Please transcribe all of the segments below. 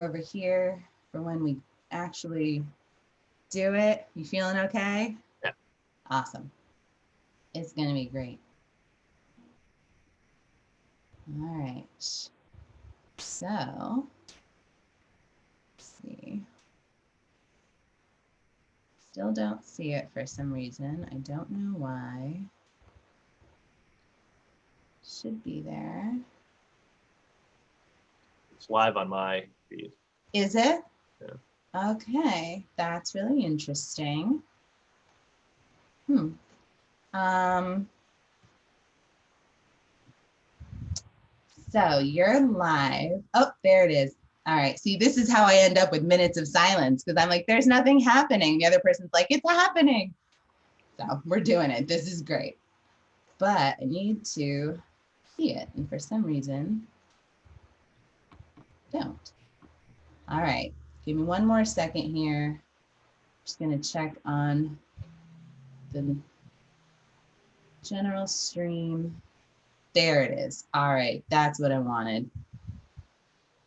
over here for when we actually do it. You feeling okay? Yeah. Awesome. It's going to be great. All right. So, let's see. Still don't see it for some reason. I don't know why. Should be there. It's live on my feed. Is it? Yeah. Okay, that's really interesting. Um, so you're live. Oh, there it is. All right. See, this is how I end up with minutes of silence because I'm like, there's nothing happening. The other person's like, it's happening. So we're doing it. This is great. But I need to see it. And for some reason, don't. All right. Give me one more second here. Just going to check on the general stream. There it is. All right. That's what I wanted.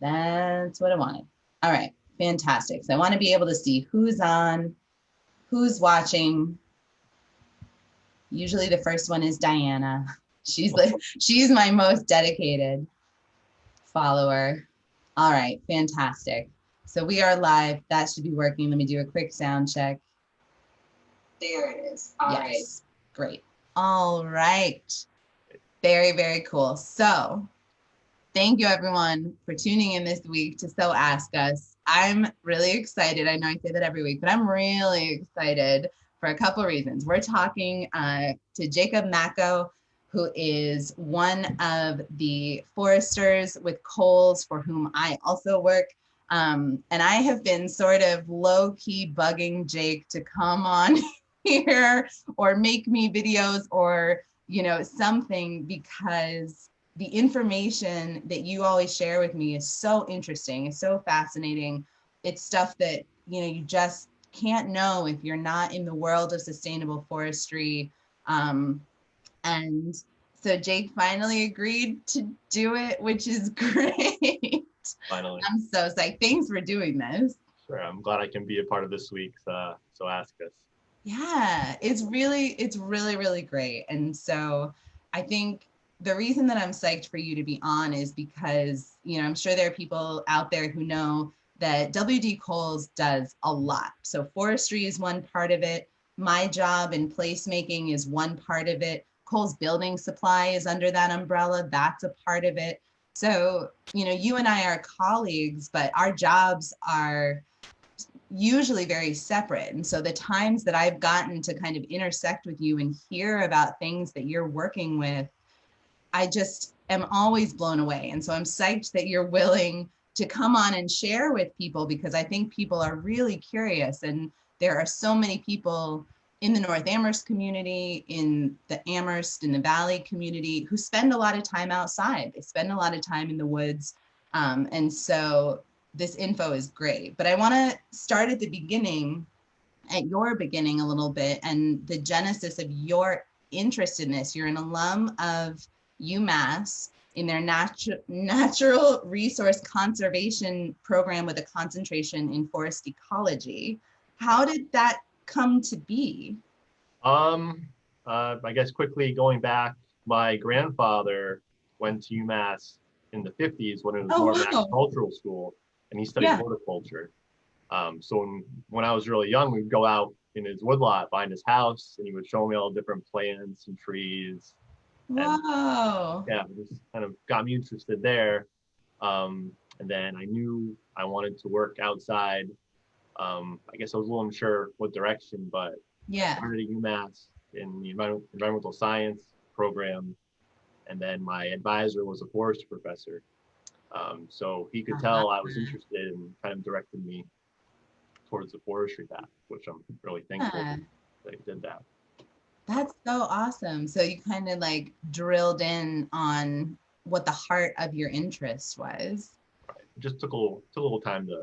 That's what I wanted. All right. Fantastic. So I want to be able to see who's on, who's watching. Usually the first one is Diana. She's my most dedicated follower. All right. Fantastic. So we are live. That should be working. Let me do a quick sound check. There it is. All right. Great. All right. Very, very cool. So thank you everyone for tuning in this week to So Ask Us. I'm really excited. I know I say that every week, but I'm really excited for a couple of reasons. We're talking to Jacob Macko, who is one of the foresters with Cowls, for whom I also work. And I have been sort of low-key bugging Jake to come on here or make me videos or, you know, something, because the information that you always share with me is so interesting. It's so fascinating. It's stuff that, you know, you just can't know if you're not in the world of sustainable forestry. And so Jake finally agreed to do it, which is great. Finally. I'm so psyched. Thanks for doing this. Sure. I'm glad I can be a part of this week's So Ask Us. Yeah, it's really, really great. And so I think the reason that I'm psyched for you to be on is because, you know, I'm sure there are people out there who know that W D Cowls does a lot. So forestry is one part of it. My job in placemaking is one part of it. Cowls Building Supply is under that umbrella. That's a part of it. So, you know, you and I are colleagues, but our jobs are usually very separate. And so the times that I've gotten to kind of intersect with you and hear about things that you're working with, I just am always blown away. And so I'm psyched that you're willing to come on and share with people, because I think people are really curious. And there are so many people in the North Amherst community, in the Amherst, in the Valley community, who spend a lot of time outside. They spend a lot of time in the woods. And so this info is great. But I want to start at the beginning, at your beginning a little bit, and the genesis of your interest in this. You're an alum of UMass in their natural resource conservation program with a concentration in forest ecology. How did that come to be? I guess quickly going back, my grandfather went to UMass in the 50s when it was more of an agricultural school, and he studied horticulture. So when I was really young, we'd go out in his woodlot behind his house, and he would show me all the different plants and trees. Whoa. And, yeah, it just kind of got me interested there. And then I knew I wanted to work outside. I guess I was a little unsure what direction, but I started at UMass in the environmental science program, and then my advisor was a forestry professor. So he could tell I was interested and kind of directed me towards the forestry path, which I'm really thankful that he did that. That's so awesome. So you kind of like drilled in on what the heart of your interest was. Right. It just took a little time to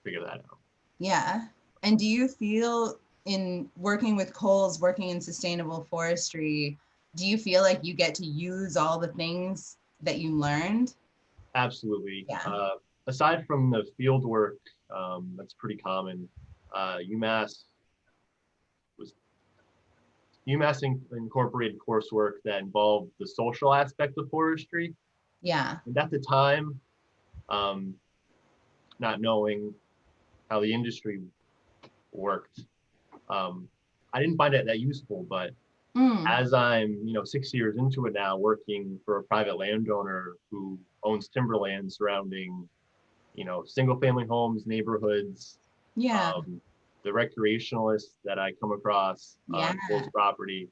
figure that out. Yeah. And do you feel, in working with Cowls, working in sustainable forestry, do you feel like you get to use all the things that you learned? Absolutely. Yeah. aside from the field work, that's pretty common. UMass was incorporated coursework that involved the social aspect of forestry. Yeah. And at the time, not knowing how the industry worked, I didn't find it that useful. But as I'm, 6 years into it now, working for a private landowner who owns timberland surrounding, single family homes, neighborhoods, Yeah. The recreationalists that I come across on close property,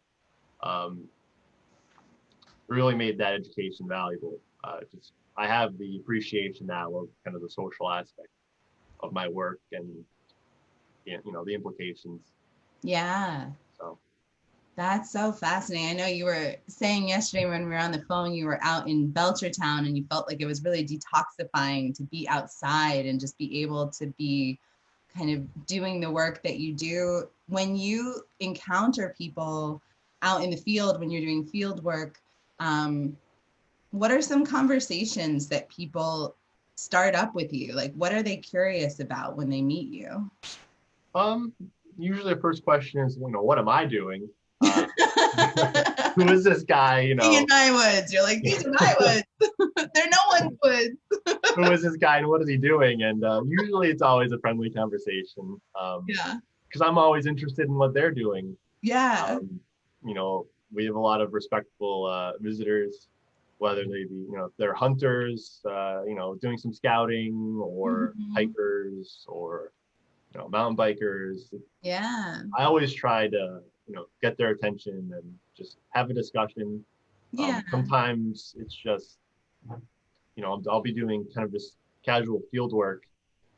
really made that education valuable. I have the appreciation now of kind of the social aspect of my work and, the implications. Yeah. So. That's so fascinating. I know you were saying yesterday when we were on the phone, you were out in Belchertown and you felt like it was really detoxifying to be outside and just be able to be kind of doing the work that you do. When you encounter people out in the field, when you're doing field work, what are some conversations that people start up with you? Like, what are they curious about when they meet you? Usually the first question is, what am I doing? Who is this guy? In my woods. You're like, these are my woods. They're no one's woods. Who is this guy and what is he doing? And usually it's always a friendly conversation. Because I'm always interested in what they're doing. Yeah. We have a lot of respectful visitors, whether they be, if they're hunters, doing some scouting, or hikers, or mountain bikers. Yeah. I always try to, get their attention and just have a discussion. Yeah. Sometimes it's just, I'll be doing kind of just casual field work,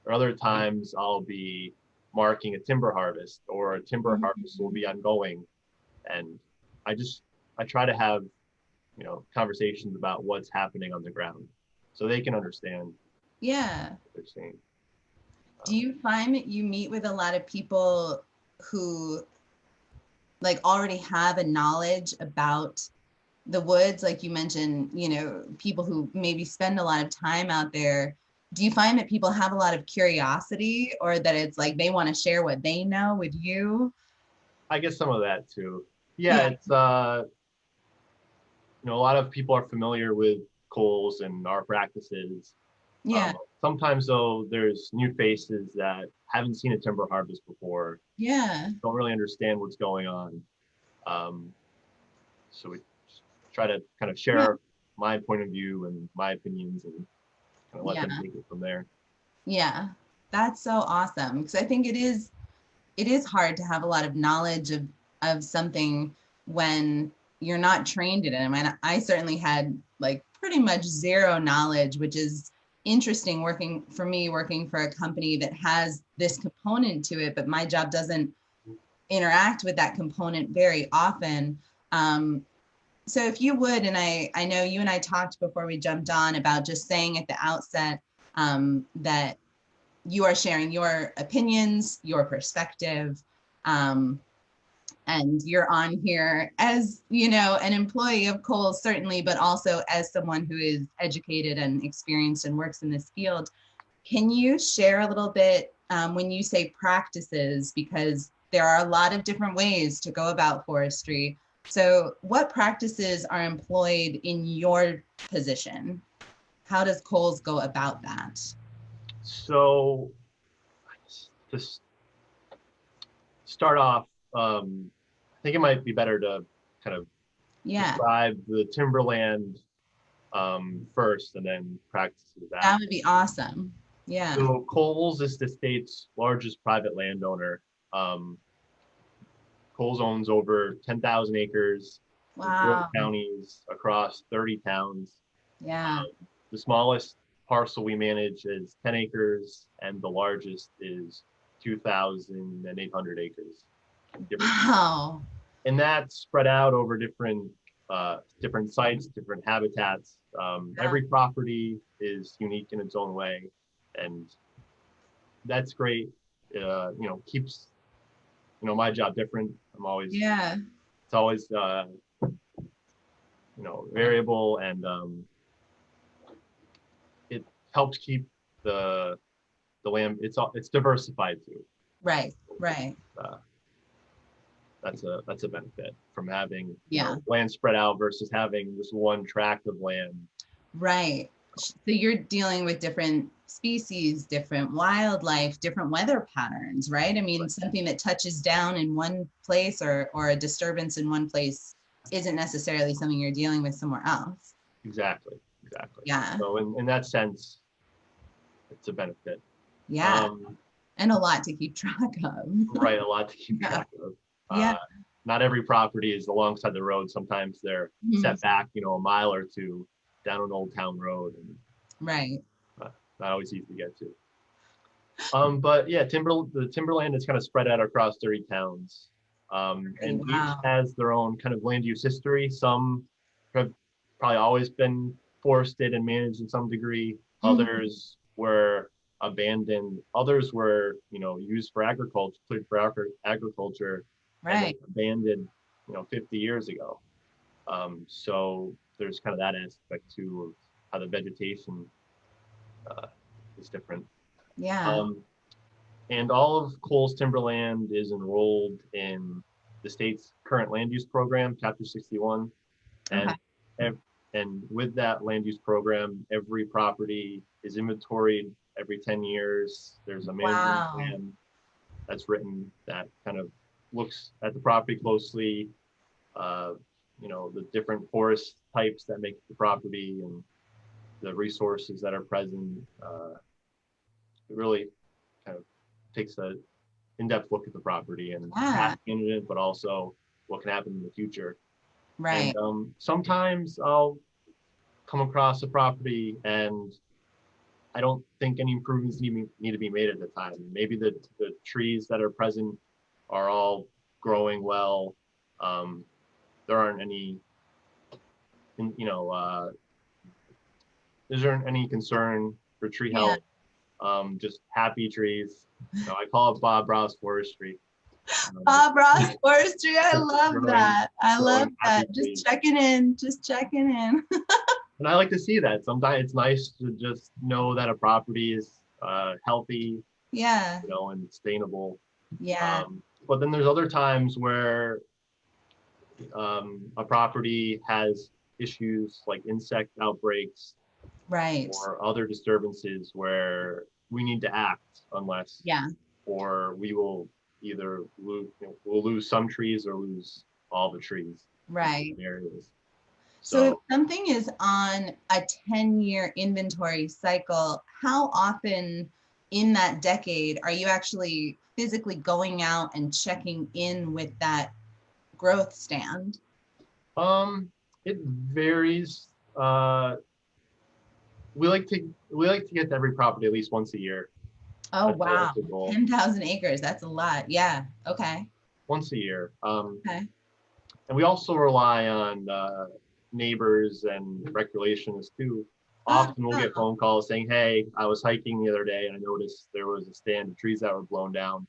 or other times I'll be marking a timber harvest, or a timber harvest will be ongoing. And I try to have, conversations about what's happening on the ground so they can understand. Yeah. What they're saying. Do you find that you meet with a lot of people who like already have a knowledge about the woods? Like you mentioned, people who maybe spend a lot of time out there. Do you find that people have a lot of curiosity, or that it's like they want to share what they know with you? I guess some of that too. Yeah. It's, a lot of people are familiar with Cowls and our practices. Yeah. Sometimes though, there's new faces that haven't seen a timber harvest before. Yeah. Don't really understand what's going on. So we try to kind of share my point of view and my opinions and kind of let them take it from there. Yeah, that's so awesome, because I think it is hard to have a lot of knowledge of something when you're not trained in it. I mean, I certainly had like pretty much zero knowledge, which is interesting working for a company that has this component to it, but my job doesn't interact with that component very often. So if you would, and I know you and I talked before we jumped on about just saying at the outset that you are sharing your opinions, your perspective, and you're on here as, an employee of Cowls, certainly, but also as someone who is educated and experienced and works in this field. Can you share a little bit when you say practices, because there are a lot of different ways to go about forestry. So what practices are employed in your position? How does Cowls go about that? So to start off, I think it might be better to kind of describe the timberland first and then practices after. That would be awesome. Yeah. So Cowls is the state's largest private landowner. Cowls owns over 10,000 acres in 4 counties across 30 towns. Yeah. The smallest parcel we manage is 10 acres, and the largest is 2,800 acres. Wow. And that's spread out over different sites, different habitats. Every property is unique in its own way, and that's great. Keeps my job different. I'm always it's always variable, and it helps keep the land, it's diversified too. Right. That's a benefit from having Yeah. Land spread out versus having just one tract of land. Right. So you're dealing with different species, different wildlife, different weather patterns, right? I mean, something that touches down in one place or a disturbance in one place isn't necessarily something you're dealing with somewhere else. Exactly. Yeah. So in that sense, it's a benefit. Yeah. And a lot to keep track of. Right, a lot to keep track of. Yeah. Not every property is alongside the road. Sometimes they're set back, a mile or two down an old town road. And, right. Not always easy to get to. But yeah, the timberland is kind of spread out across 30 towns. And each has their own kind of land use history. Some have probably always been forested and managed in some degree. Others were abandoned. Others were, used for agriculture, cleared for agriculture, right, and abandoned, 50 years ago. So there's kind of that aspect too of how the vegetation is different. Yeah. And all of Cole's timberland is enrolled in the state's current land use program, Chapter 61. And, and with that land use program, every property is inventoried every 10 years. There's a management plan that's written that kind of looks at the property closely, the different forest types that make the property and the resources that are present. It really kind of takes a in-depth look at the property and past management, but also what can happen in the future. Right. And sometimes I'll come across a property and I don't think any improvements need to be made at the time. Maybe the trees that are present are all growing well. There aren't any, there isn't any concern for tree health. Just happy trees. I call it Bob Ross Forestry. Bob Ross Forestry. I love that. I love that. Just checking in. And I like to see that. Sometimes it's nice to just know that a property is healthy. Yeah. And sustainable. Yeah. But then there's other times where a property has issues like insect outbreaks, right, or other disturbances where we need to act unless, or we will either lose some trees or lose all the trees. Right. In areas. So if something is on a 10-year inventory cycle, how often in that decade are you actually physically going out and checking in with that growth stand? It varies. We like to get to every property at least once a year. Oh, wow. 10,000 acres. That's a lot. Yeah. Okay. Once a year. Okay. And we also rely on neighbors and recreationists too. Often we'll get phone calls saying, hey, I was hiking the other day and I noticed there was a stand of trees that were blown down.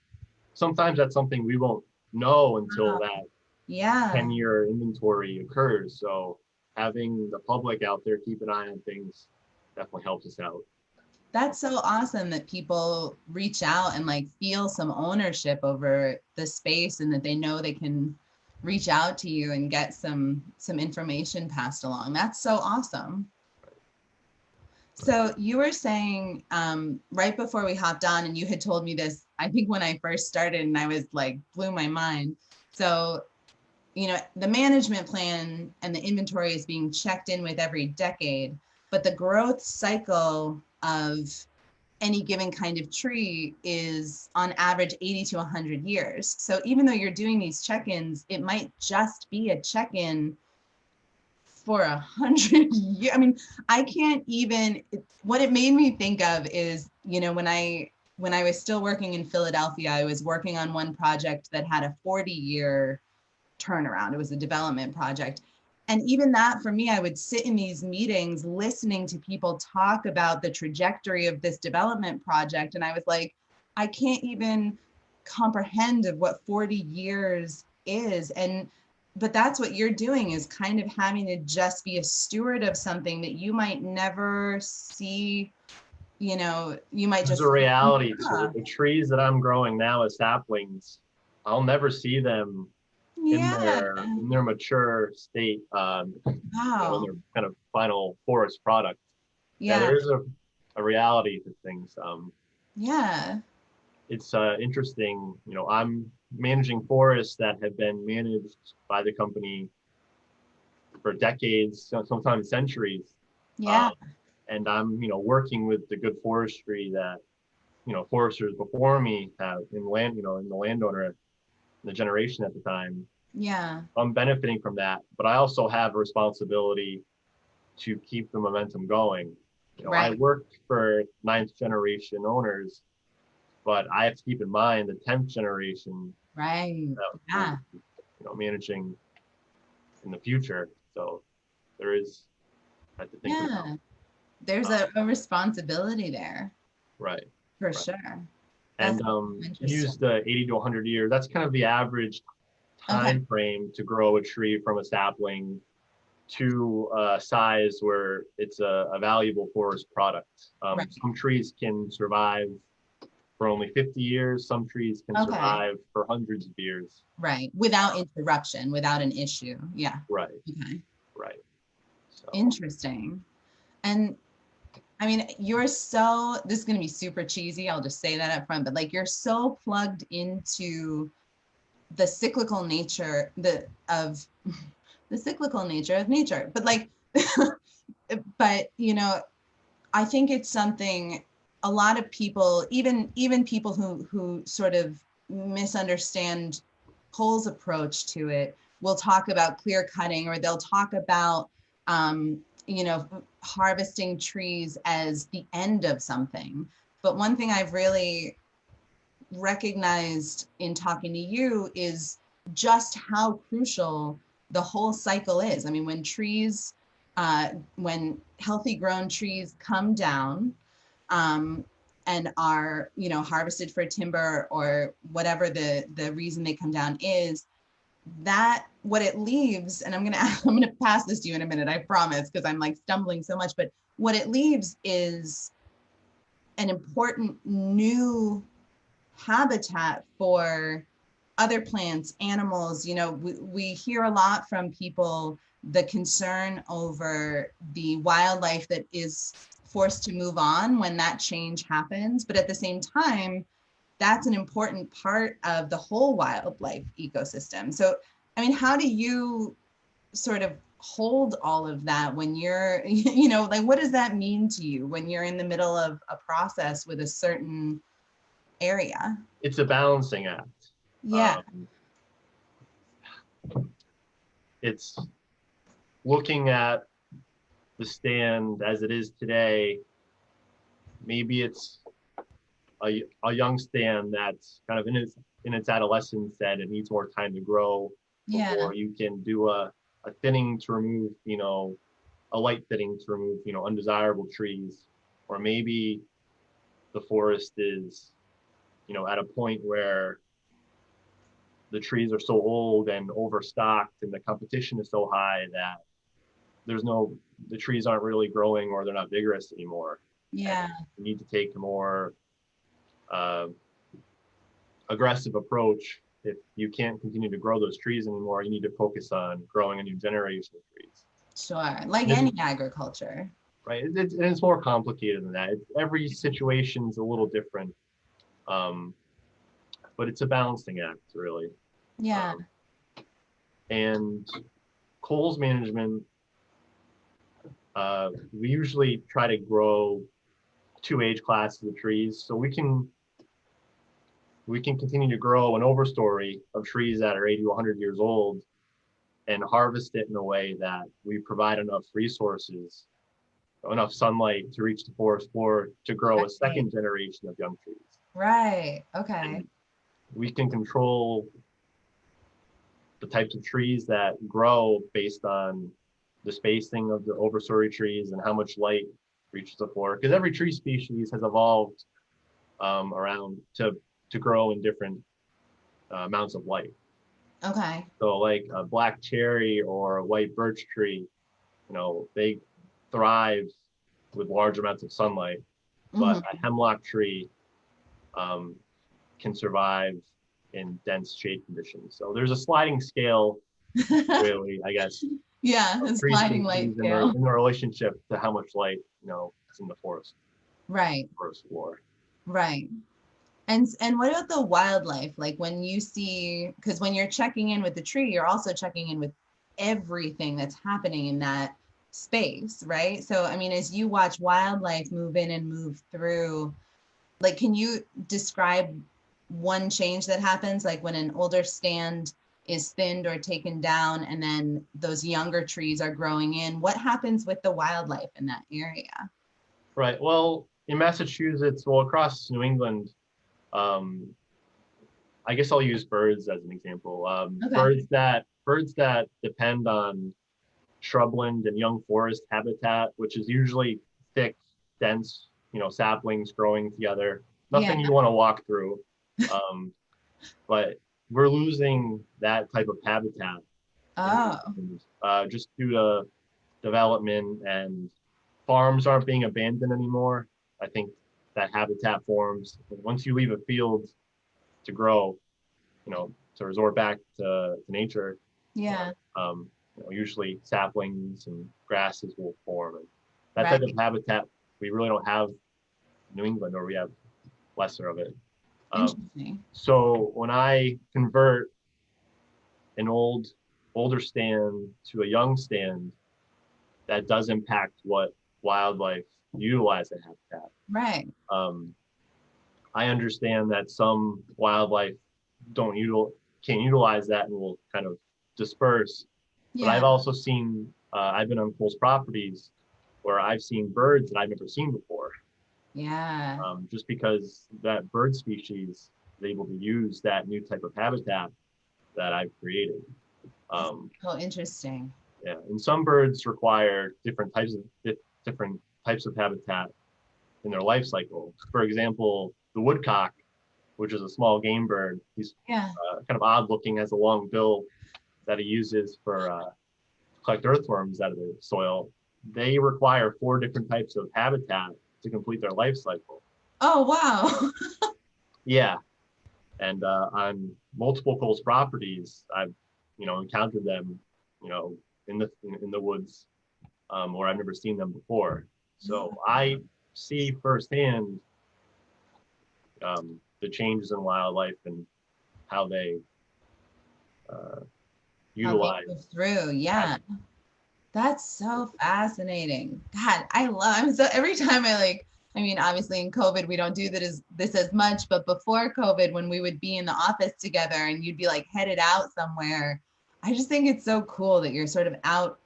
Sometimes that's something we won't know until that 10-year inventory occurs. So having the public out there keep an eye on things definitely helps us out. That's so awesome that people reach out and feel some ownership over the space and that they know they can reach out to you and get some information passed along. That's so awesome. So you were saying right before we hopped on, and you had told me this, I think when I first started, and I was blew my mind. So, the management plan and the inventory is being checked in with every decade, but the growth cycle of any given kind of tree is on average 80 to 100 years. So even though you're doing these check-ins, it might just be a check-in for 100 years. I mean, I can't even, what it made me think of is, when I was still working in Philadelphia, I was working on one project that had a 40-year turnaround. It was a development project. And even that, for me, I would sit in these meetings listening to people talk about the trajectory of this development project. And I was like, I can't even comprehend of what 40 years is. But that's what you're doing, is kind of having to just be a steward of something that you might never see, you might just. There's a reality to it. The trees that I'm growing now as saplings, I'll never see them in their mature state, in their kind of final forest product. Yeah, there is a reality to things. It's interesting. I'm managing forests that have been managed by the company for decades, sometimes centuries. And I'm, working with the good forestry that, foresters before me have in land, in the landowner, the generation at the time. I'm benefiting from that, but I also have a responsibility to keep the momentum going. I work for 9th generation owners, but I have to keep in mind the 10th generation that managing in the future. So there is, I have to think about. There's a responsibility there. Right. For sure. And use the 80 to 100 years. That's kind of the average time frame to grow a tree from a sapling to a size where it's a valuable forest product. Some trees can survive for only 50 years. Some trees can survive for hundreds of years. Right. Without interruption, without an issue. Yeah. Right. Okay. Right. So. Interesting. And I mean, this is going to be super cheesy. I'll just say that up front, but like, you're so plugged into the cyclical nature of nature, but like, but, I think it's something a lot of people, even people who sort of misunderstand Cole's approach to it, will talk about clear cutting, or they'll talk about, harvesting trees as the end of something. But one thing I've really recognized in talking to you is just how crucial the whole cycle is. I mean, when trees, when healthy grown trees come down, and are, harvested for timber or whatever the reason they come down is, that what it leaves, and I'm gonna pass this to you in a minute, I promise, because I'm like stumbling so much, but what it leaves is an important new habitat for other plants, animals. We hear a lot from people the concern over the wildlife that is forced to move on when that change happens, but at the same time, that's an important part of the whole wildlife ecosystem. So, I mean, how do you sort of hold all of that when you're, like, what does that mean to you when you're in the middle of a process with a certain area? It's a balancing act. Yeah. It's looking at the stand as it is today. Maybe it's a young stand that's kind of in its adolescence, that it needs more time to grow before you can do a thinning to remove, a light thinning to remove, undesirable trees. Or maybe the forest is, at a point where the trees are so old and overstocked and the competition is so high that the trees aren't really growing, or they're not vigorous anymore. Yeah. And you need to take a more aggressive approach. If you can't continue to grow those trees anymore, you need to focus on growing a new generation of trees. Sure, like any agriculture. Right, it's more complicated than that. Every situation is a little different, but it's a balancing act, really. Yeah. And Coles management, we usually try to grow 2 age classes of trees, so we can continue to grow an overstory of trees that are 80 to 100 years old and harvest it in a way that we provide enough resources, enough sunlight to reach the forest floor to grow a second generation of young trees. Right. Okay. And we can control the types of trees that grow based on the spacing of the overstory trees and how much light reaches the floor. Because every tree species has evolved around to grow in different amounts of light. Okay. So like a black cherry or a white birch tree, they thrive with large amounts of sunlight. but a hemlock tree can survive in dense shade conditions. So there's a sliding scale, really, I guess. Yeah, a sliding light scale. In the relationship to how much light, is in the forest. Right. Forest floor. Right. And what about the wildlife? Like when you see, because when you're checking in with the tree, you're also checking in with everything that's happening in that space, right? So, I mean, as you watch wildlife move in and move through, like, can you describe one change that happens, like when an older stand is thinned or taken down and then those younger trees are growing in? What happens with the wildlife in that area? Right. Well, in Massachusetts, well, across New England, I guess I'll use birds as an example. Okay. Birds that depend on shrubland and young forest habitat, which is usually thick, dense, saplings growing together. Nothing you want to walk through. But we're losing that type of habitat. Just due to development, and farms aren't being abandoned anymore. I think that habitat forms once you leave a field to grow, to resort back to nature. Yeah. Usually saplings and grasses will form, and that type of habitat we really don't have in New England, or we have lesser of it. Interesting. So when I convert an older stand to a young stand, that does impact what wildlife utilize the habitat. Right. I understand that some wildlife can't utilize that and will kind of disperse. Yeah. But I've also seen, I've been on Cowls properties where I've seen birds that I've never seen before. Yeah. Just because that bird species is able to use that new type of habitat that I've created. Oh, interesting. Yeah, and some birds require different types of habitat in their life cycle. For example, the woodcock, which is a small game bird, he's kind of odd looking, has a long bill that he uses for collect earthworms out of the soil. They require 4 different types of habitat to complete their life cycle. Oh, wow. Yeah. And on multiple Cowls properties, I've, encountered them, in the woods where I've never seen them before. So I see firsthand the changes in wildlife and how they utilize. How they move through, yeah. That's so fascinating. God, I'm so every time I mean, obviously in COVID, we don't do this as much, but before COVID, when we would be in the office together and you'd be like headed out somewhere, I just think it's so cool that you're sort of out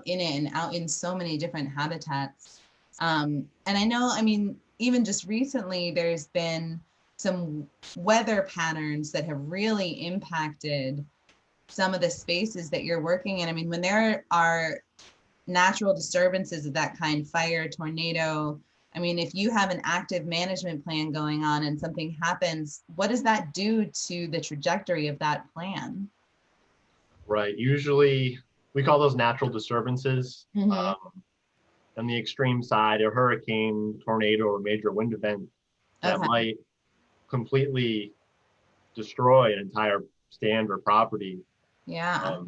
in it and out in so many different habitats. And I know, I mean, even just recently, there's been some weather patterns that have really impacted some of the spaces that you're working in. I mean, when there are natural disturbances of that kind, fire, tornado, I mean, if you have an active management plan going on and something happens, what does that do to the trajectory of that plan? Right. Usually we call those natural disturbances. On the extreme side, a hurricane, tornado, or major wind event that might completely destroy an entire stand or property. Yeah.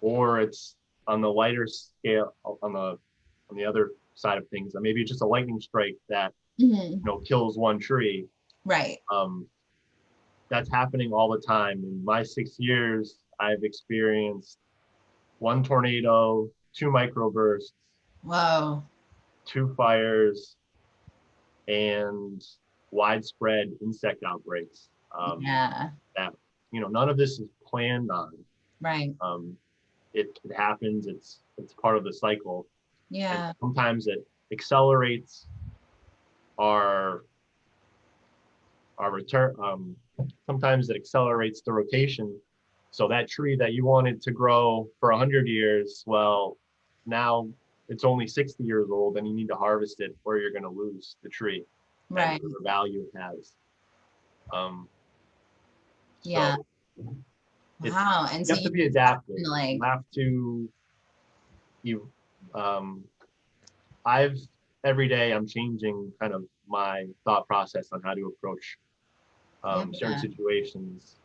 Or it's on the lighter scale, on the other side of things, maybe it's just a lightning strike that kills one tree. Right. That's happening all the time. In my 6 years, I've experienced 1 tornado, 2 microbursts. Wow. 2 fires, and widespread insect outbreaks. That none of this is planned on. Right. It happens. It's part of the cycle. Yeah. And sometimes it accelerates our return. Sometimes it accelerates the rotation. So that tree that you wanted to grow for 100 years, well, now it's only 60 years old and you need to harvest it, or you're going to lose the tree. Right. And the value it has. Yeah. Wow. And so you have to be adaptive. You have to, I've every day I'm changing kind of my thought process on how to approach certain situations.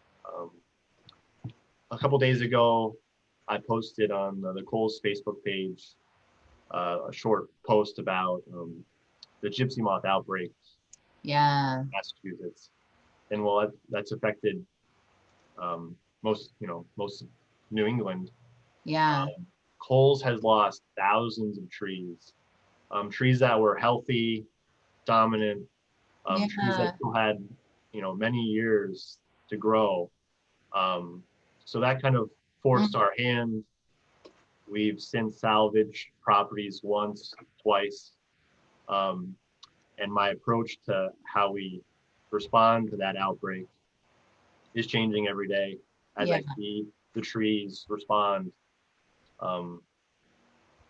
A couple days ago, I posted on the Cowls Facebook page a short post about the gypsy moth outbreak in Massachusetts, and well, that's affected most of New England. Cowls has lost thousands of trees, trees that were healthy, dominant, trees that still had many years to grow. So that kind of forced our hand. We've since salvaged properties once, twice. And my approach to how we respond to that outbreak is changing every day as I see the trees respond.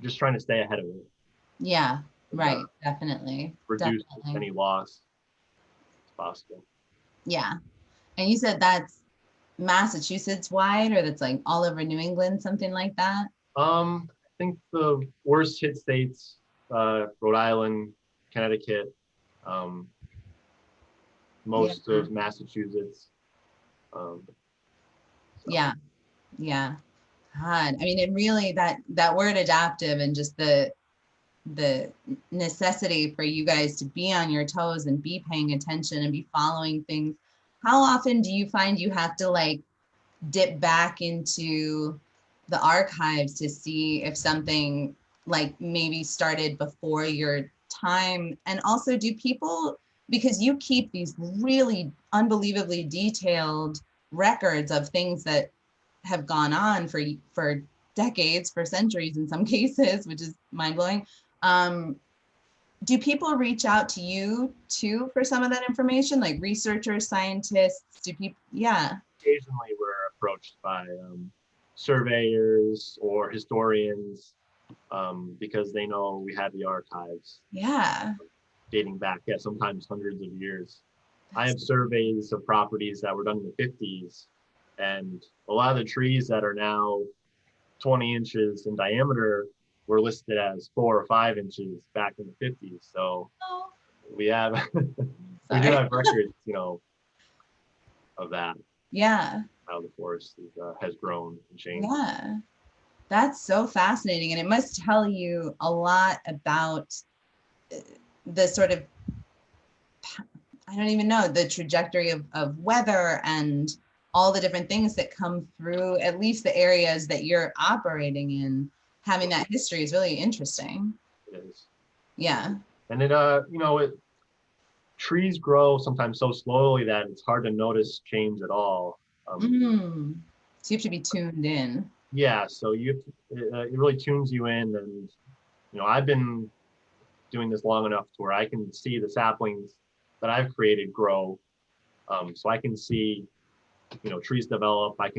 Just trying to stay ahead of it. Yeah, right. Definitely. Reduce any loss as possible. Yeah. And you said that's Massachusetts wide, or that's like all over New England, something like that? I think the worst hit states, Rhode Island, Connecticut, most of Massachusetts. Yeah. God, I mean, it really, that word adaptive and just the necessity for you guys to be on your toes and be paying attention and be following things. How often do you find you have to like dip back into the archives to see if something like maybe started before your time? And also, do people, because you keep these really unbelievably detailed records of things that have gone on for decades, for centuries in some cases, which is mind-blowing. Do people reach out to you too for some of that information, like researchers, scientists? Do people? Yeah. Occasionally, we're approached by surveyors or historians because they know we have the archives. Yeah. Dating back, sometimes hundreds of years. I have surveys of properties that were done in the 50s, and a lot of the trees that are now 20 inches in diameter were listed as 4 or 5 inches back in the 50s. So we have we do have records, of that. Yeah. How the forest has grown and changed. Yeah. That's so fascinating. And it must tell you a lot about the sort of, I don't even know, the trajectory of weather and all the different things that come through, at least the areas that you're operating in. Having that history is really interesting. It is. Yeah. And it, trees grow sometimes so slowly that it's hard to notice change at all. So you have to be tuned in. Yeah, so it really tunes you in, and I've been doing this long enough to where I can see the saplings that I've created grow. So I can see, trees develop. I've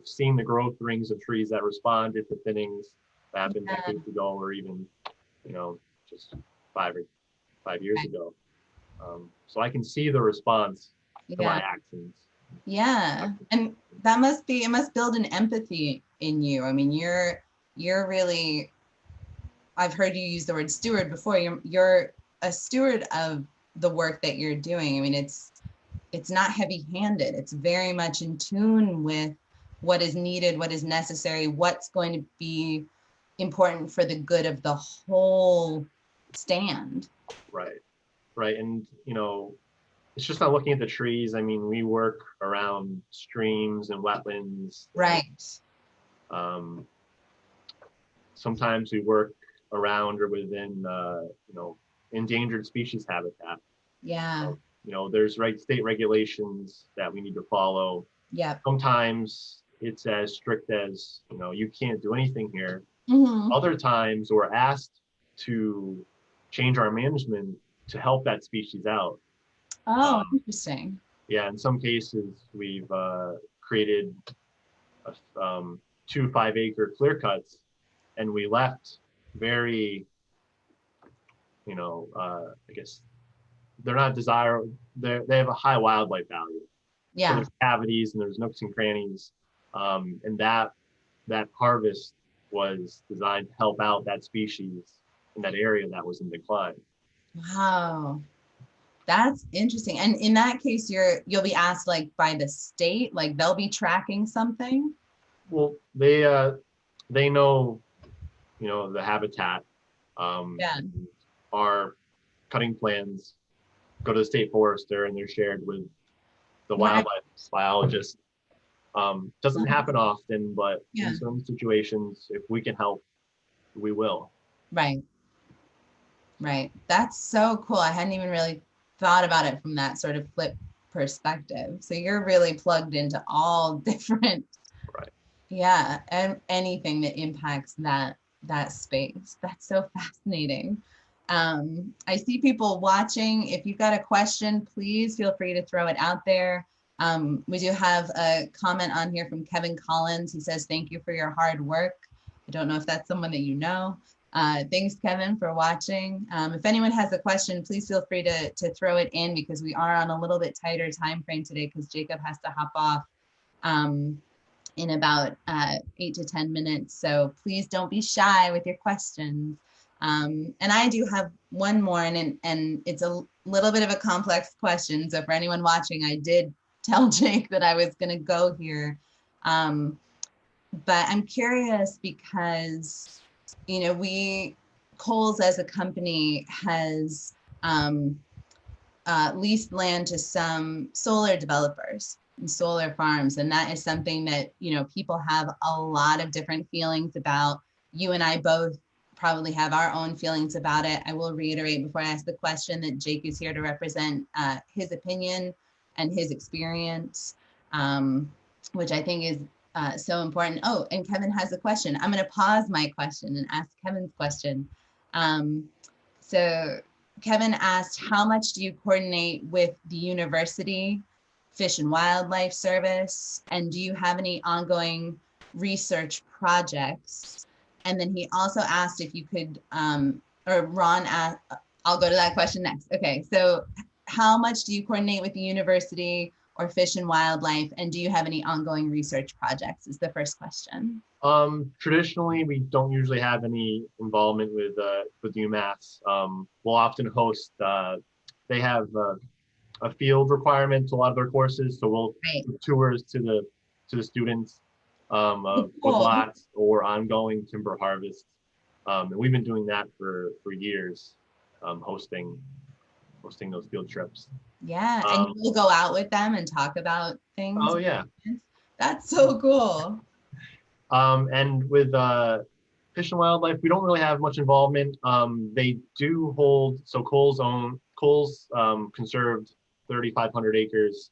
seen the growth rings of trees that responded to thinnings that happened decades ago, or even, just 5 years ago. So I can see the response to my actions. Yeah, and it must build an empathy in you. I mean, you're really, I've heard you use the word steward before. You're a steward of the work that you're doing. I mean, it's not heavy-handed. It's very much in tune with what is needed, what is necessary, what's going to be important for the good of the whole stand. Right. And, it's just not looking at the trees. I mean, we work around streams and wetlands. Right. Sometimes we work around or within, endangered species habitat. Yeah. There's state regulations that we need to follow. Yeah. Sometimes it's as strict as, you can't do anything here. Mm-hmm. Other times we're asked to change our management to help that species out. Oh, interesting. Yeah, in some cases we've created 2 5-acre clear cuts, and we left very, I guess they're not desirable. They have a high wildlife value. Yeah. So there's cavities and there's nooks and crannies, and that harvest was designed to help out that species in that area that was in decline. Wow. That's interesting. And in that case, you'll be asked like by the state, like they'll be tracking something. Well, they know, the habitat, Yeah. our cutting plans go to the state forester and they're shared with the Right. wildlife biologist. Doesn't happen often, but Yeah. in certain situations, if we can help, we will. Right. Right. That's so cool. I hadn't even really thought about it from that sort of flip perspective. So you're really plugged into all different, Right. yeah, and anything that impacts that space. That's so fascinating. I see people watching. If you've got a question, please feel free to throw it out there. We do have a comment on here from Kevin Collins. He says, "Thank you for your hard work." I don't know if that's someone that you know. Thanks, Kevin, for watching. If anyone has a question, please feel free to throw it in because we are on a little bit tighter time frame today because Jacob has to hop off in about 8 to 10 minutes. So please don't be shy with your questions. And I do have one more, and it's a little bit of a complex question. So for anyone watching, I did tell Jake that I was going to go here. But I'm curious because, Cowls as a company has leased land to some solar developers and solar farms. And that is something that, people have a lot of different feelings about. You and I both probably have our own feelings about it. I will reiterate before I ask the question that Jake is here to represent his opinion and his experience, which I think is so important. Oh, and Kevin has a question. I'm going to pause my question and ask Kevin's question. So Kevin asked, how much do you coordinate with the university, Fish and Wildlife Service, and do you have any ongoing research projects? And then he also asked if you could, or Ron asked, I'll go to that question next. Okay, so how much do you coordinate with the university or Fish and Wildlife, and do you have any ongoing research projects is the first question. Traditionally, we don't usually have any involvement with UMass. We'll often host. They have a field requirement to a lot of their courses, so we'll do tours to the students of woodlots or ongoing timber harvests. And we've been doing that for years, hosting those field trips. Yeah, and you'll go out with them and talk about things. Oh yeah, that's so cool. And with Fish and Wildlife, we don't really have much involvement. They do hold, so Cowls conserved 3,500 acres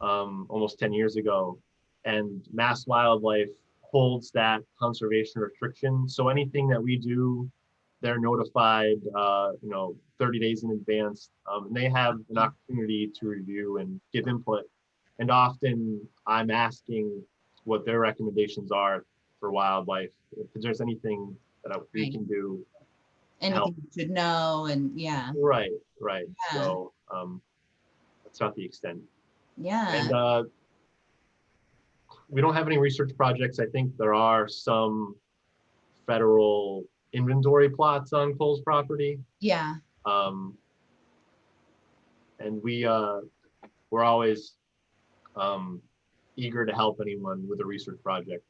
almost 10 years ago, and Mass Wildlife holds that conservation restriction. So anything that we do, they're notified 30 days in advance. And they have an opportunity to review and give input. And often I'm asking what their recommendations are for wildlife, if there's anything that we can do. Anything you should know, and yeah. Right. Yeah. So that's not the extent. Yeah. And we don't have any research projects. I think there are some federal inventory plots on Cowls property. Yeah. And we're always eager to help anyone with a research project.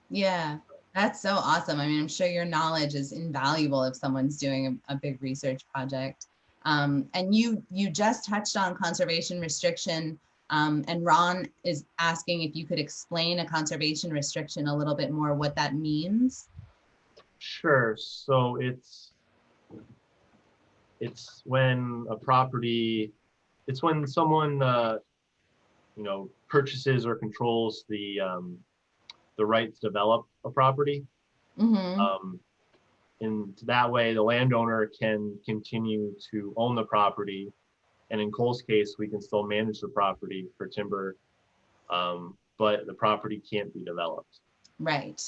Yeah, that's so awesome. I mean, I'm sure your knowledge is invaluable if someone's doing a big research project. And you just touched on conservation restriction, and Ron is asking if you could explain a conservation restriction a little bit more, what that means. Sure. So it's when a property, it's when someone purchases or controls the right to develop a property. Mm-hmm. And that way the landowner can continue to own the property. And in Cowls' case, we can still manage the property for timber, but the property can't be developed. Right.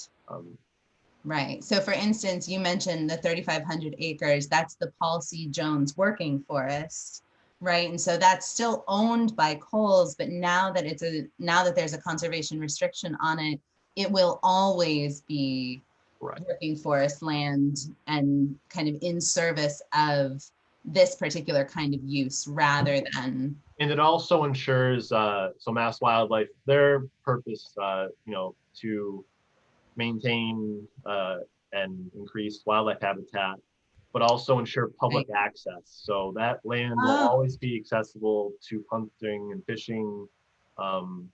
Right. So for instance, you mentioned the 3,500 acres, that's the Paul C. Jones working forest, right? And so that's still owned by Cowls, but now that there's a conservation restriction on it, it will always be working forest land and kind of in service of this particular kind of use rather than. And it also ensures, so Mass Wildlife, their purpose, to maintain and increase wildlife habitat, but also ensure public access. So that land will always be accessible to hunting and fishing, and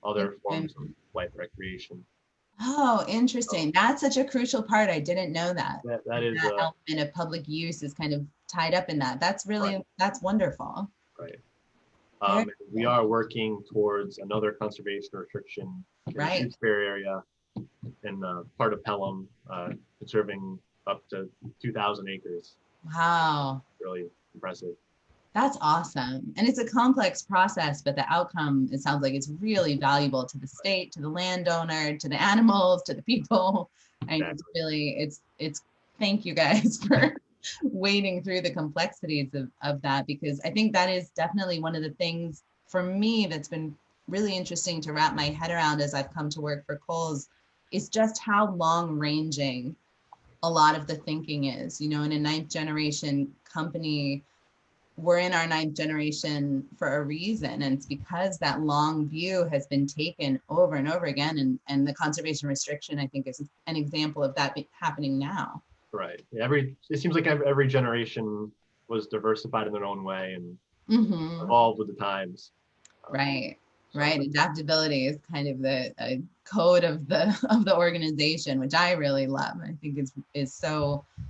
other forms of light recreation. Oh, interesting. That's such a crucial part. I didn't know that. That is that element of public use is kind of tied up in that. That's really, that's wonderful. Right. We are working towards another conservation restriction in the Shutesbury area in part of Pelham, conserving up to 2,000 acres. Wow. Really impressive. That's awesome. And it's a complex process, but the outcome, it sounds like it's really valuable to the state, to the landowner, to the animals, to the people. And it's really, it's thank you guys for wading through the complexities of that, because I think that is definitely one of the things for me that's been really interesting to wrap my head around as I've come to work for Cowls, is just how long ranging a lot of the thinking is. In a 9th generation company, we're in our 9th generation for a reason. And it's because that long view has been taken over and over again. And the conservation restriction, I think, is an example of that happening now. Right. It seems like every generation was diversified in their own way and evolved with the times. Right. Adaptability is kind of the code of the organization, which I really love. I think is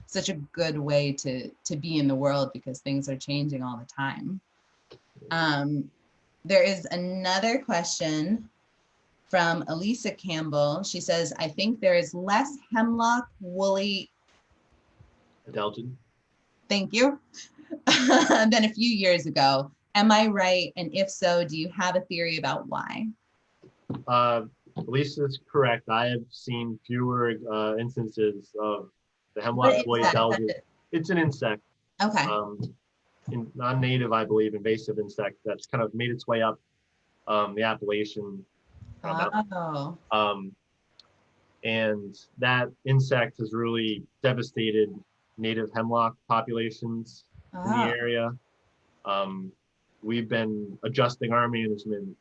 such a good way to be in the world, because things are changing all the time. There is another question from Elisa Campbell. She says, I think there is less Hemlock Woolly Adelgid. Thank you. Than a few years ago. Am I right? And if so, do you have a theory about why? Lisa's correct. I have seen fewer instances of the Hemlock Woolly Adelgid. It's an insect. Okay. Non-native, I believe, invasive insect that's kind of made its way up the Appalachian. And that insect has really devastated native hemlock populations in the area. We've been adjusting our management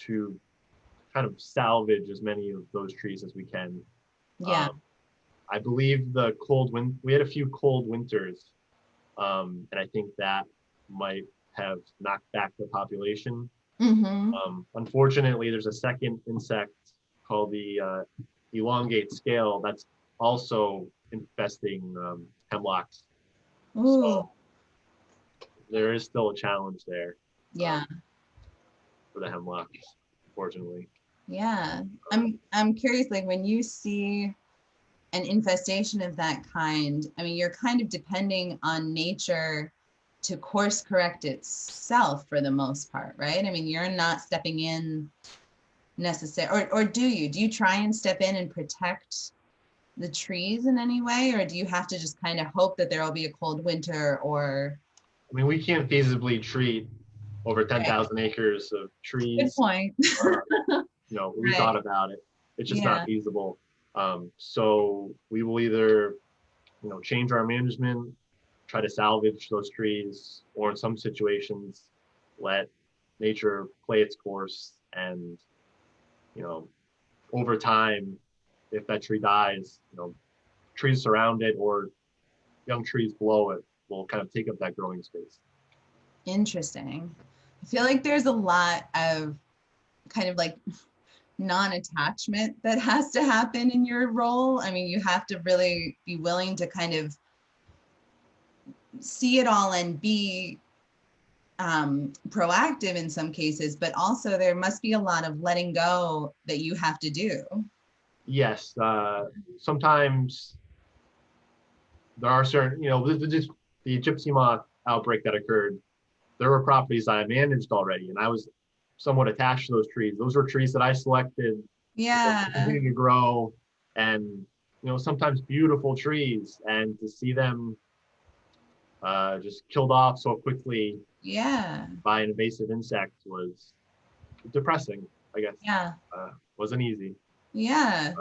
to kind of salvage as many of those trees as we can. Yeah. I believe we had a few cold winters, and I think that might have knocked back the population. Unfortunately, there's a second insect called the elongate scale that's also infesting hemlocks. So there is still a challenge there. Yeah. For the hemlocks, unfortunately. Yeah. I'm curious, like when you see an infestation of that kind, I mean, you're kind of depending on nature to course correct itself for the most part, right? I mean, you're not stepping in necessarily, or do you try and step in and protect the trees in any way, or do you have to just kind of hope that there will be a cold winter? Or I mean, we can't feasibly treat over 10,000 acres of trees. Good point. We thought about it. It's just not feasible. So we will either, change our management, try to salvage those trees, or in some situations, let nature play its course. And, over time, if that tree dies, trees surround it or young trees below it will kind of take up that growing space. Interesting. I feel like there's a lot of kind of like non-attachment that has to happen in your role. I mean, you have to really be willing to kind of see it all and be proactive in some cases, but also there must be a lot of letting go that you have to do. Yes. Sometimes there are certain, the gypsy moth outbreak that occurred, there were properties I managed already, and I was somewhat attached to those trees. Those were trees that I selected. Yeah. Continue to grow, and sometimes beautiful trees, and to see them just killed off so quickly. Yeah. By an invasive insect was depressing, I guess. Yeah. Wasn't easy. Yeah.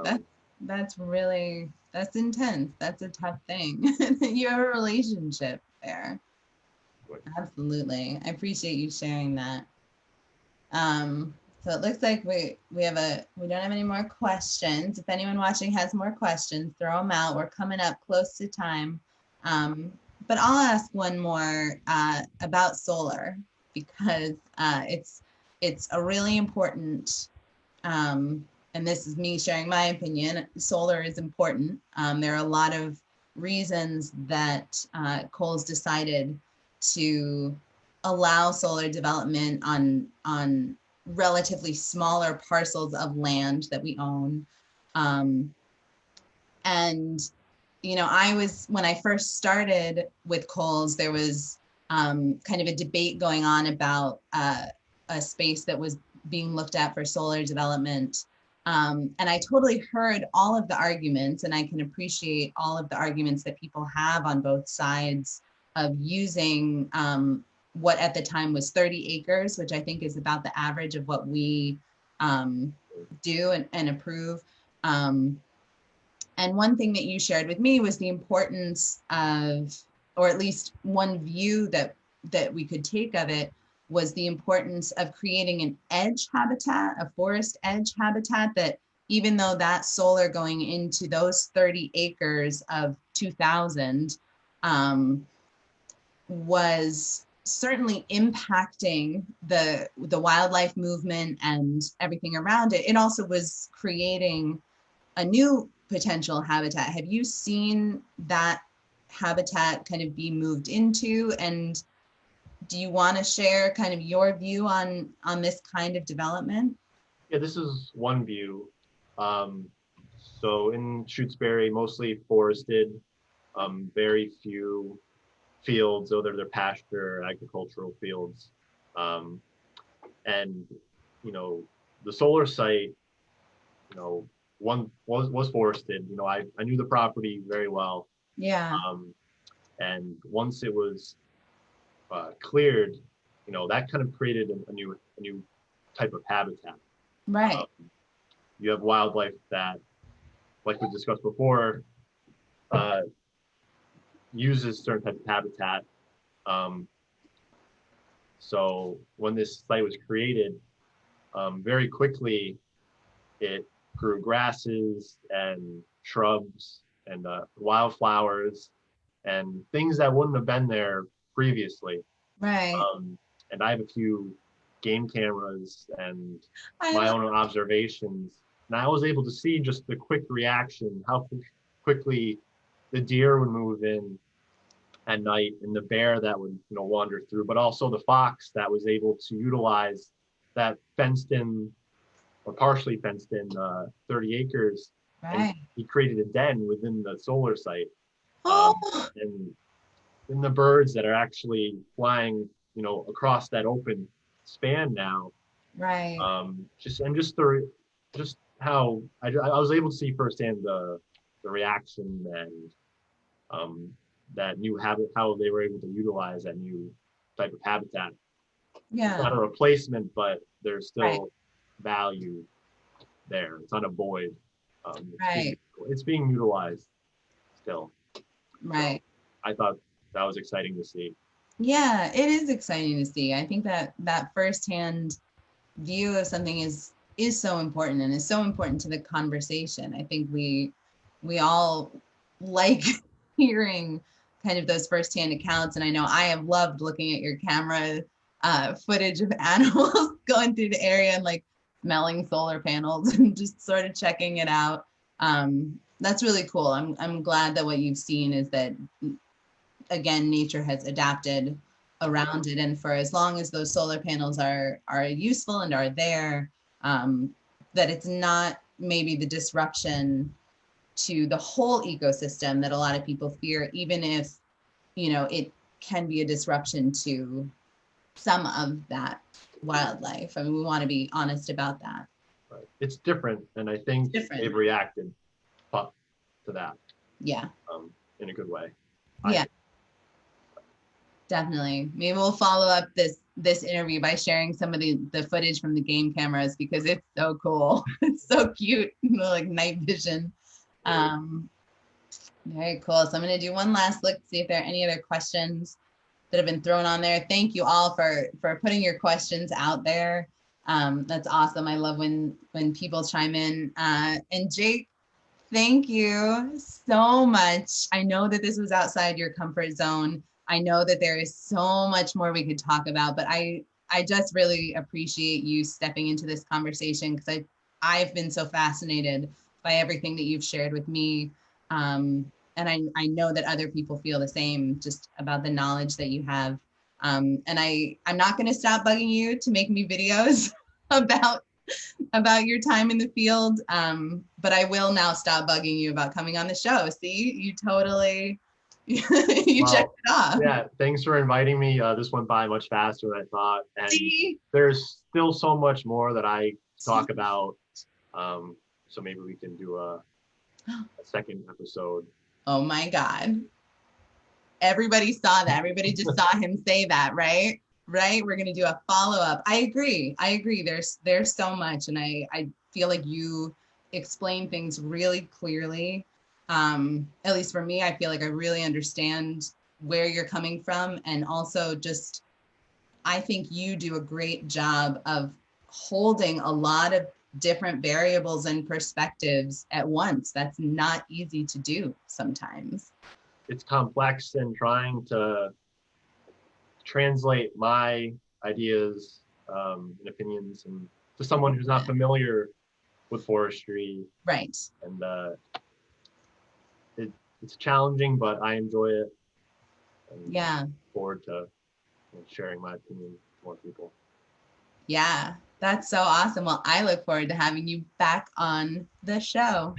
That's intense. That's a tough thing. You have a relationship there. Absolutely. I appreciate you sharing that. So it looks like we don't have any more questions. If anyone watching has more questions, throw them out. We're coming up close to time. But I'll ask one more about solar, because it's a really important, and this is me sharing my opinion, solar is important. There are a lot of reasons that Cowls decided to allow solar development on relatively smaller parcels of land that we own. And, you know, when I first started with Cowls, there was kind of a debate going on about a space that was being looked at for solar development. And I totally heard all of the arguments, and I can appreciate all of the arguments that people have on both sides of using what at the time was 30 acres, which I think is about the average of what we do and approve. And one thing that you shared with me was the importance of, or at least one view that we could take of it, was the importance of creating an edge habitat, a forest edge habitat, that even though that solar going into those 30 acres of 2000 was certainly impacting the wildlife movement and everything around it, it also was creating a new potential habitat. Have you seen that habitat kind of be moved into, and do you want to share kind of your view on this kind of development? Yeah, this is one view. So in Shutesbury, mostly forested, very few fields, whether they're pasture or agricultural fields. And, you know, the solar site, you know, one was forested. You know, I knew the property very well. Yeah. And once it was cleared, you know, that kind of created a new type of habitat. Right. You have wildlife that, like we discussed before, uses certain type of habitat. So when this site was created, very quickly it grew grasses and shrubs and wildflowers and things that wouldn't have been there previously. Right. And I have a few game cameras and my own observations, and I was able to see just the quick reaction, how quickly the deer would move in at night, and the bear that would, you know, wander through, but also the fox that was able to utilize that fenced in or partially fenced in 30 acres. Right. And he created a den within the solar site. And then the birds that are actually flying, you know, across that open span now. Right. Just how I was able to see firsthand the reaction and that new habit, how they were able to utilize that new type of habitat. Yeah. It's not a replacement, but there's still value there. It's not a void. It's being utilized still. Right. So I thought that was exciting to see. Yeah, it is exciting to see. I think that firsthand view of something is so important, and is so important to the conversation. I think we all like hearing kind of those firsthand accounts, and I know I have loved looking at your camera footage of animals going through the area and like smelling solar panels and just sort of checking it out. That's really cool. I'm glad that what you've seen is that, again, nature has adapted around it, and for as long as those solar panels are useful and are there, that it's not maybe the disruption to the whole ecosystem that a lot of people fear, even if, you know, it can be a disruption to some of that wildlife. I mean, we want to be honest about that. Right. It's different, and I think they've reacted to that. Yeah. In a good way. Yeah. Definitely. Maybe we'll follow up this interview by sharing some of the footage from the game cameras, because it's so cool. It's so cute, you know, like night vision. Very cool. So I'm going to do one last look, see if there are any other questions that have been thrown on there. Thank you all for putting your questions out there. That's awesome. I love when people chime in. And Jake, thank you so much. I know that this was outside your comfort zone. I know that there is so much more we could talk about, but I just really appreciate you stepping into this conversation because I've been so fascinated by everything that you've shared with me. And I know that other people feel the same just about the knowledge that you have. And I'm not going to stop bugging you to make me videos about your time in the field. But I will now stop bugging you about coming on the show. See, you totally, you checked it off. Yeah, thanks for inviting me. This went by much faster than I thought. And there's still so much more that I talk about. So maybe we can do a second episode. Oh my God. Everybody saw that. Everybody just saw him say that, right? Right? We're going to do a follow-up. I agree. There's so much. And I feel like you explain things really clearly. At least for me, I feel like I really understand where you're coming from. And also just, I think you do a great job of holding a lot of different variables and perspectives at once. That's not easy to do sometimes. It's complex, and trying to translate my ideas and opinions and to someone who's not familiar with forestry. Right. And it's challenging, but I enjoy it. And look forward to sharing my opinion with more people. Yeah, that's so awesome. Well, I look forward to having you back on the show.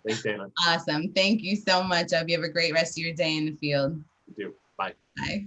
Thanks, Anna. Awesome. Thank you so much. I hope you have a great rest of your day in the field. You too. Bye. Bye.